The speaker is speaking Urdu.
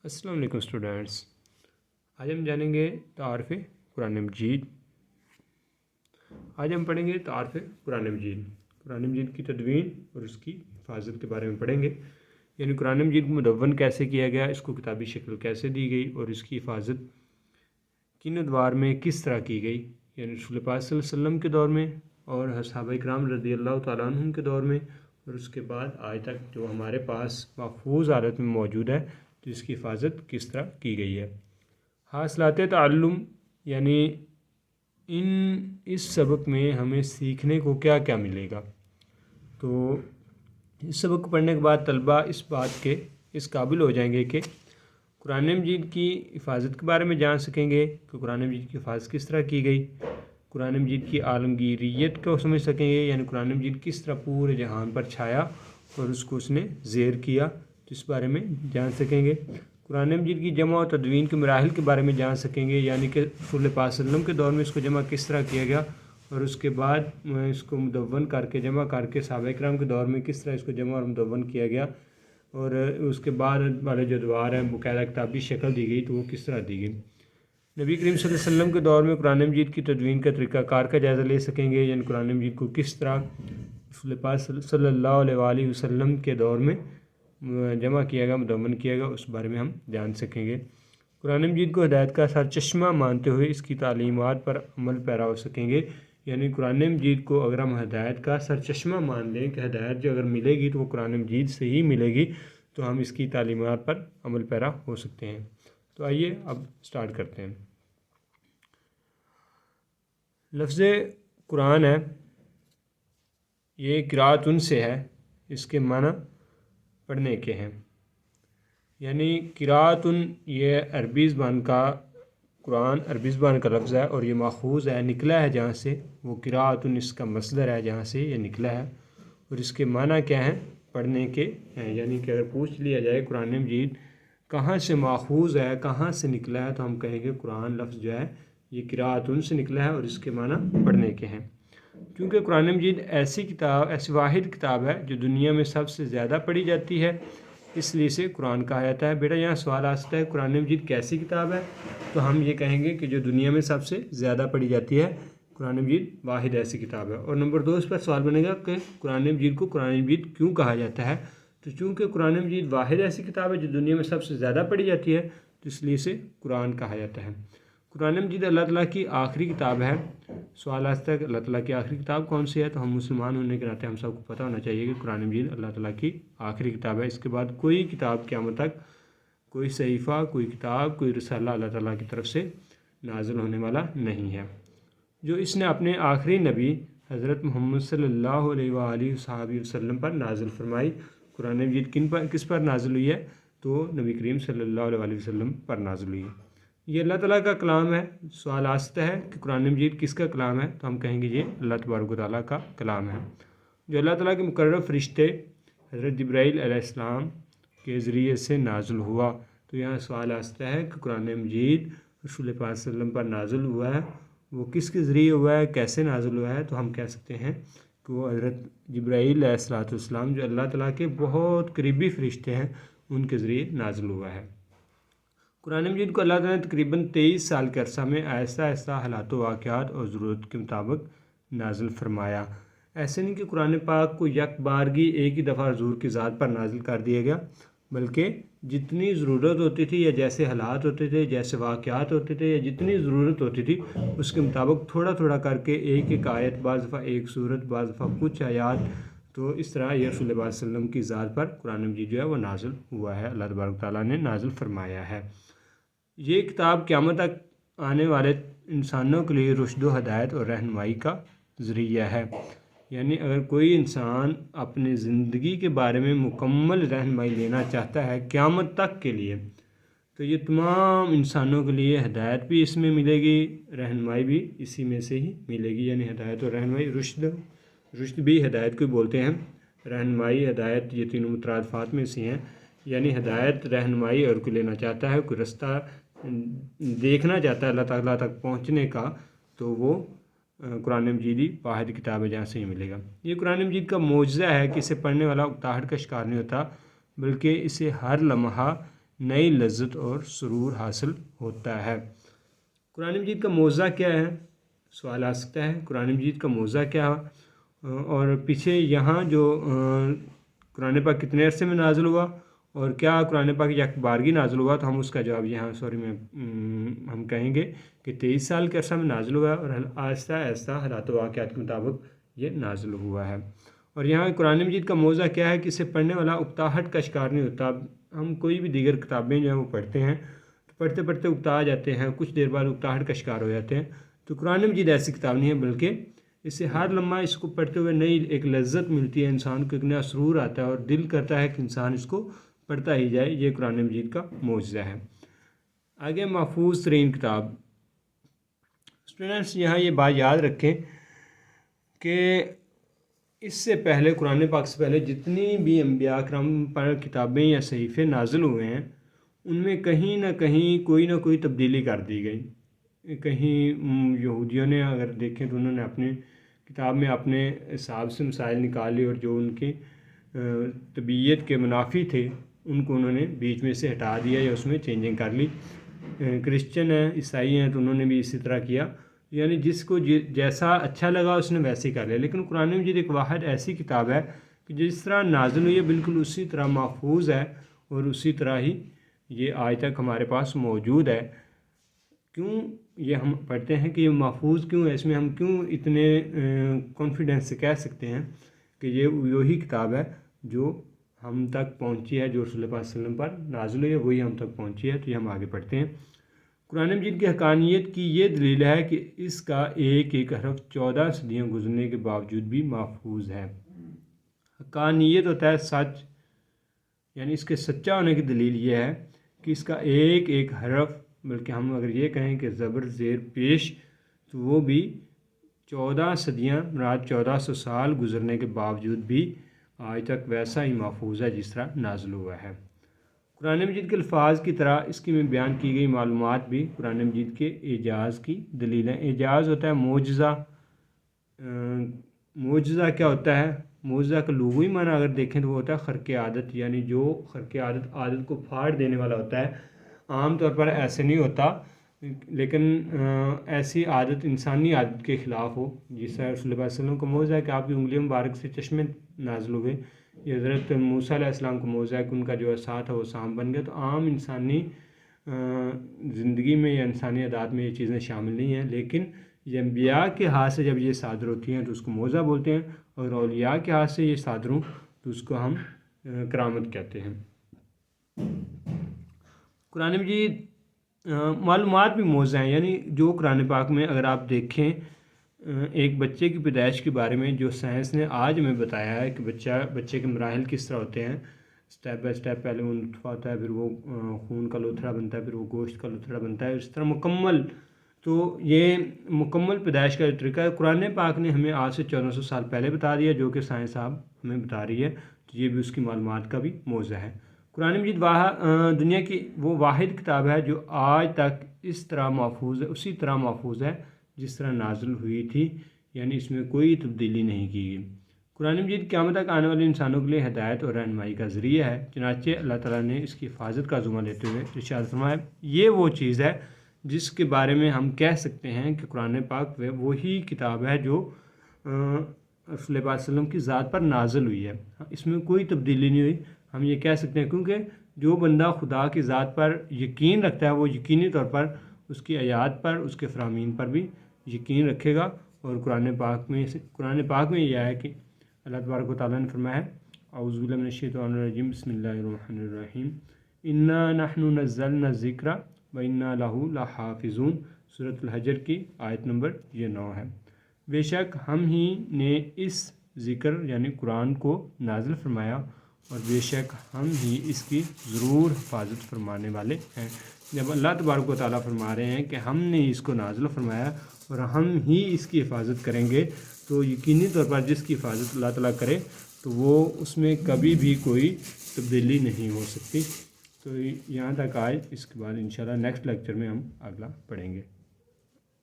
السلام علیکم اسٹوڈینٹس، آج ہم جانیں گے تعارف قرآن مجید۔ آج ہم پڑھیں گے تعارف قرآن مجید، قرآن مجید کی تدوین اور اس کی حفاظت کے بارے میں پڑھیں گے، یعنی قرآن مجید کو مدون کیسے کیا گیا، اس کو کتابی شکل کیسے دی گئی اور اس کی حفاظت کن ادوار میں کس طرح کی گئی، یعنی رسول پاک صلی اللہ علیہ وسلم کے دور میں اور صحابہ کرام رضی اللہ تعالیٰ عنہم کے دور میں، اور اس کے بعد آج تک جو ہمارے پاس محفوظ حالت میں موجود ہے، تو اس کی حفاظت کس طرح کی گئی ہے۔ حاصلات تعلم، یعنی اس سبق میں ہمیں سیکھنے کو کیا کیا ملے گا۔ تو اس سبق کو پڑھنے کے بعد طلبہ اس بات کے اس قابل ہو جائیں گے کہ قرآن مجید کی حفاظت کے بارے میں جان سکیں گے کہ قرآن مجید کی حفاظت کس طرح کی گئی، قرآن مجید کی عالمگیریت کو سمجھ سکیں گے، یعنی قرآن مجید کس طرح پورے جہان پر چھایا اور اس کو اس نے زیر کیا، تو اس بارے میں جان سکیں گے۔ قرآن مجید کی جمع و تدوین کے مراحل کے بارے میں جان سکیں گے، یعنی کہ رسول پاک صلی اللہ علیہ وسلم کے دور میں اس کو جمع کس طرح کیا گیا اور اس کے بعد اس کو مدون کر کے جمع کر کے صحابہ کرام کے دور میں کس طرح اس کو جمع اور مدون کیا گیا، اور اس کے بعد والے جو ادوار ہیں باقاعدہ کتابی شکل دی گئی تو وہ کس طرح دی گئی۔ نبی کریم صلی اللہ علیہ وسلم کے دور میں قرآن مجید کی تدوین کا طریقہ کار کا جائزہ لے سکیں گے، یعنی قرآن مجید کو کس طرح رسول پاک صلی اللہ علیہ وآلہ وسلم کے دور میں جمع کیا گیا، مدون کیا گیا، اس بارے میں ہم جان سکیں گے۔ قرآن مجید کو ہدایت کا سرچشمہ مانتے ہوئے اس کی تعلیمات پر عمل پیرا ہو سکیں گے، یعنی قرآن مجید کو اگر ہم ہدایت کا سرچشمہ مان لیں کہ ہدایت جو اگر ملے گی تو وہ قرآن مجید سے ہی ملے گی، تو ہم اس کی تعلیمات پر عمل پیرا ہو سکتے ہیں۔ تو آئیے اب سٹارٹ کرتے ہیں۔ لفظ قرآن ہے، یہ قرأت سے ہے، اس کے معنی پڑھنے کے ہیں، یعنی قرأت یہ عربی زبان کا قرآن عربی زبان کا لفظ ہے اور یہ ماخوذ ہے، نکلا ہے جہاں سے، وہ قرأت اس کا مصدر ہے جہاں سے یہ نکلا ہے، اور اس کے معنی کیا ہیں، پڑھنے کے ہیں۔ یعنی کہ اگر پوچھ لیا جائے قرآن مجید کہاں سے ماخوذ ہے، کہاں سے نکلا ہے، تو ہم کہیں گے قرآن لفظ جو ہے یہ قرأت سے نکلا ہے اور اس کے معنی پڑھنے کے ہیں۔ کیونکہ قرآن مجید ایسی واحد کتاب ہے جو دنیا میں سب سے زیادہ پڑھی جاتی ہے، اس لیے اسے قرآن کہا جاتا ہے۔ بیٹا یہاں سوال آ سکتا ہے قرآن مجید کیسی کتاب ہے، تو ہم یہ کہیں گے کہ جو دنیا میں سب سے زیادہ پڑھی جاتی ہے، قرآن مجید واحد ایسی کتاب ہے۔ اور نمبر 2 اس پر سوال بنے گا کہ قرآن مجید کو قرآن مجید کیوں کہا جاتا ہے، تو چونکہ قرآن مجید واحد ایسی کتاب ہے جو دنیا میں سب سے زیادہ پڑھی جاتی ہے، تو اس لیے اسے قرآن کہا جاتا ہے۔ قرآن مجید اللہ تعالیٰ کی آخری کتاب ہے۔ سوال آتا ہے کہ اللہ تعالیٰ کی آخری کتاب کون سی ہے، تو ہم مسلمان ہونے کے ناطے ہم سب کو پتہ ہونا چاہیے کہ قرآن مجید اللہ تعالیٰ کی آخری کتاب ہے۔ اس کے بعد کوئی کتاب قیامت تک، کوئی صحیفہ، کوئی کتاب، کوئی رسالہ اللہ تعالیٰ کی طرف سے نازل ہونے والا نہیں ہے، جو اس نے اپنے آخری نبی حضرت محمد صلی اللہ علیہ وآلہ وسلم پر نازل فرمائی۔ قرآن مجید کس پر نازل ہوئی ہے، تو نبی کریم صلی اللہ علیہ وآلہ وسلم پر نازل ہوئی ہے۔ یہ اللہ تعالیٰ کا کلام ہے۔ سوال آ سکتا ہے کہ قرآن مجید کس کا کلام ہے، تو ہم کہیں گے یہ اللہ تبارک و تعالیٰ کا کلام ہے، جو اللہ تعالیٰ کے مقرر فرشتے حضرت جبرائیل علیہ السلام کے ذریعے سے نازل ہوا۔ تو یہاں سوال آ سکتا ہے کہ قرآن مجید رسول پاک صلی اللہ علیہ وسلم پر نازل ہوا ہے، وہ کس کے ذریعے ہوا ہے، کیسے نازل ہوا ہے، تو ہم کہہ سکتے ہیں کہ وہ حضرت جبرائیل علیہ السلام جو اللہ تعالیٰ کے بہت قریبی فرشتے ہیں، ان کے ذریعے نازل ہوا ہے۔ قرآن مجید کو اللہ تعالیٰ نے تقریباً 23 سال کے عرصہ میں آہستہ آہستہ حالات و واقعات اور ضرورت کے مطابق نازل فرمایا۔ ایسے نہیں کہ قرآن پاک کو یک بارگی ایک ہی دفعہ حضور کی ذات پر نازل کر دیا گیا، بلکہ جتنی ضرورت ہوتی تھی یا جیسے حالات ہوتے تھے، جیسے واقعات ہوتے تھے، یا جتنی ضرورت ہوتی تھی، اس کے مطابق تھوڑا تھوڑا کر کے ایک ایک آیت، بعض دفعہ ایک سورت، بعض دفعہ کچھ آیات، تو اس طرح یہ رسول اللہ صلی اللہ علیہ وسلم کی ذات پر قرآن مجید جو ہے وہ نازل ہوا ہے، اللہ تبارک تعالیٰ نے نازل فرمایا ہے۔ یہ کتاب قیامت تک آنے والے انسانوں کے لیے رشد و ہدایت اور رہنمائی کا ذریعہ ہے، یعنی اگر کوئی انسان اپنی زندگی کے بارے میں مکمل رہنمائی لینا چاہتا ہے قیامت تک کے لیے، تو یہ تمام انسانوں کے لیے ہدایت بھی اس میں ملے گی، رہنمائی بھی اسی میں سے ہی ملے گی، یعنی ہدایت اور رہنمائی، رشد بھی ہدایت کو بولتے ہیں، رہنمائی ہدایت یہ تینوں مترادفات میں سے ہیں، یعنی ہدایت رہنمائی اور کوئی لینا چاہتا ہے، کوئی رستہ دیکھنا چاہتا ہے اللہ تعالیٰ تک پہنچنے کا، تو وہ قرآن مجیدی واحد کتاب ہے جہاں سے ہی ملے گا۔ یہ قرآن مجید کا معجزہ ہے کہ اسے پڑھنے والا اکتاہٹ کا شکار نہیں ہوتا، بلکہ اسے ہر لمحہ نئی لذت اور سرور حاصل ہوتا ہے۔ قرآن مجید کا موضوع کیا ہے؟ سوال آ سکتا ہے قرآن مجید کا موضوع کیا ہے، اور پیچھے یہاں جو قرآن پاک کتنے عرصے میں نازل ہوا اور کیا قرآن پاک یک بارگی نازل ہوا، تو ہم اس کا جواب یہاں ہم کہیں گے کہ 23 سال کے عرصہ میں نازل ہوا ہے اور آہستہ آہستہ حالات و واقعات کے مطابق یہ نازل ہوا ہے۔ اور یہاں قرآن مجید کا موضوع کیا ہے کہ اسے پڑھنے والا اکتاہٹ کا شکار نہیں ہوتا۔ ہم کوئی بھی دیگر کتابیں جو ہیں وہ پڑھتے ہیں تو پڑھتے پڑھتے اکتا جاتے ہیں، کچھ دیر بعد اکتاہٹ کا شکار ہو جاتے ہیں، تو قرآن مجید ایسی کتاب نہیں ہے، بلکہ اس سے ہر لمحہ اس کو پڑھتے ہوئے نئی ایک لذت ملتی ہے، انسان کو ایک نیا سرور آتا ہے اور دل کرتا ہے کہ انسان اس کو پڑھتا ہی جائے۔ یہ قرآن مجید کا معجزہ ہے۔ آگے محفوظ ترین کتاب۔ اسٹوڈنٹس یہاں یہ بات یاد رکھیں کہ اس سے پہلے قرآن پاک سے پہلے جتنی بھی انبیاء کرام پر کتابیں یا صحیفے نازل ہوئے ہیں، ان میں کہیں نہ کہیں کوئی نہ کوئی تبدیلی کر دی گئی۔ کہیں یہودیوں نے اگر دیکھیں تو انہوں نے اپنی کتاب میں اپنے حساب سے مسائل نکالے اور جو ان کی طبیعت کے منافی تھے ان کو انہوں نے بیچ میں سے ہٹا دیا یا اس میں چینجنگ کر لی۔ کرسچن ہیں، عیسائی ہیں، تو انہوں نے بھی اسی طرح کیا، یعنی جس کو جیسا اچھا لگا اس نے ویسے ہی کر لیا۔ لیکن قرآن مجید ایک واحد ایسی کتاب ہے کہ جس طرح نازل ہوئی ہے بالکل اسی طرح محفوظ ہے اور اسی طرح ہی یہ آج تک ہمارے پاس موجود ہے۔ کیوں یہ ہم پڑھتے ہیں کہ یہ محفوظ کیوں ہے؟ اس میں ہم کیوں اتنے کانفیڈنس سے کہہ سکتے ہیں کہ یہ وہی کتاب ہے جو ہم تک پہنچی ہے، جو رسول اللہ صلی اللہ علیہ وسلم پر نازل ہوئی ہے وہی ہم تک پہنچی ہے۔ تو یہ ہم آگے پڑھتے ہیں۔ قرآن مجید کی حقانیت کی یہ دلیل ہے کہ اس کا ایک ایک حرف 14 صدیاں گزرنے کے باوجود بھی محفوظ ہے۔ حقانیت ہوتا ہے سچ، یعنی اس کے سچا ہونے کی دلیل یہ ہے کہ اس کا ایک ایک حرف، بلکہ ہم اگر یہ کہیں کہ زبر زیر پیش، تو وہ بھی 14 صدیاں مراد 1400 سال گزرنے کے باوجود بھی آج تک ویسا ہی محفوظ ہے جس طرح نازل ہوا ہے۔ قرآن مجید کے الفاظ کی طرح اس کی میں بیان کی گئی معلومات بھی قرآن مجید کے اعجاز کی دلیل ہے۔ اعجاز ہوتا ہے معجزہ۔ معجزہ کیا ہوتا ہے؟ معجزہ کا لغوی معنی اگر دیکھیں تو وہ ہوتا ہے خرق عادت، یعنی جو خرق عادت کو پھاڑ دینے والا ہوتا ہے۔ عام طور پر ایسے نہیں ہوتا، لیکن ایسی عادت انسانی عادت کے خلاف ہو، جس طرح رسول اللہ صلی اللہ علیہ وسلم کو معجزہ ہے کہ آپ کی انگلیوں مبارک سے چشمے نازل ہوئے، یہ حضرت موسیٰ علیہ السلام کو معجزہ ہے کہ ان کا جو عصا تھا وہ سانپ بن گیا۔ تو عام انسانی زندگی میں یا انسانی عادات میں یہ چیزیں شامل نہیں ہیں، لیکن یہ انبیاء کے ہاتھ سے جب یہ صادر ہوتی ہیں تو اس کو معجزہ بولتے ہیں، اور اولیاء کے ہاتھ سے یہ صادر ہوں تو اس کو ہم کرامت کہتے ہیں۔ قرآن مجید معلومات بھی معجزہ ہیں، یعنی جو قرآن پاک میں اگر آپ دیکھیں ایک بچے کی پیدائش کے بارے میں جو سائنس نے آج ہمیں بتایا ہے کہ بچے کے مراحل کس طرح ہوتے ہیں، سٹیپ بائی سٹیپ، پہلے وہ نطفہ ہوتا ہے، پھر وہ خون کا لوتھڑا بنتا ہے، پھر وہ گوشت کا لوتھڑا بنتا ہے، اس طرح مکمل۔ تو یہ مکمل پیدائش کا جو طریقہ ہے قرآن پاک نے ہمیں آج سے 1400 سال پہلے بتا دیا، جو کہ سائنس آپ ہمیں بتا رہی ہے، تو یہ بھی اس کی معلومات کا بھی معجزہ ہے۔ قرآن مجید دنیا کی وہ واحد کتاب ہے جو آج تک اس طرح محفوظ ہے، اسی طرح محفوظ ہے جس طرح نازل ہوئی تھی، یعنی اس میں کوئی تبدیلی نہیں کی گئی۔ قرآن مجید قیامت تک آنے والے انسانوں کے لیے ہدایت اور رہنمائی کا ذریعہ ہے، چنانچہ اللہ تعالیٰ نے اس کی حفاظت کا ذمہ لیتے ہوئے ارشاد فرمایا، یہ وہ چیز ہے جس کے بارے میں ہم کہہ سکتے ہیں کہ قرآن پاک وہی کتاب ہے جو رسول اللہ صلی اللہ علیہ وسلم کی ذات پر نازل ہوئی ہے، اس میں کوئی تبدیلی نہیں ہوئی۔ ہم یہ کہہ سکتے ہیں کیونکہ جو بندہ خدا کی ذات پر یقین رکھتا ہے وہ یقینی طور پر اس کی آیات پر، اس کے فرامین پر بھی یقین رکھے گا۔ اور قرآن پاک میں یہ ہے کہ اللہ تبارک و تعالیٰ نے فرمایا ہے، اعوذ باللہ من الشیطان الرجیم، بسم اللہ الرحمن الرحیم، انا نحن نزلنا الذکر وانا لہ لحافظون، سورۃ الحجر کی آیت نمبر 9 ہے۔ بے شک ہم ہی نے اس ذکر یعنی قرآن کو نازل فرمایا اور بے شک ہم ہی اس کی ضرور حفاظت فرمانے والے ہیں۔ جب اللہ تبارک و تعالیٰ فرما رہے ہیں کہ ہم نے اس کو نازل فرمایا اور ہم ہی اس کی حفاظت کریں گے، تو یقینی طور پر جس کی حفاظت اللہ تعالیٰ کرے تو وہ اس میں کبھی بھی کوئی تبدیلی نہیں ہو سکتی۔ تو یہاں تک آج، اس کے بعد انشاءاللہ نیکسٹ لیکچر میں ہم اگلا پڑھیں گے۔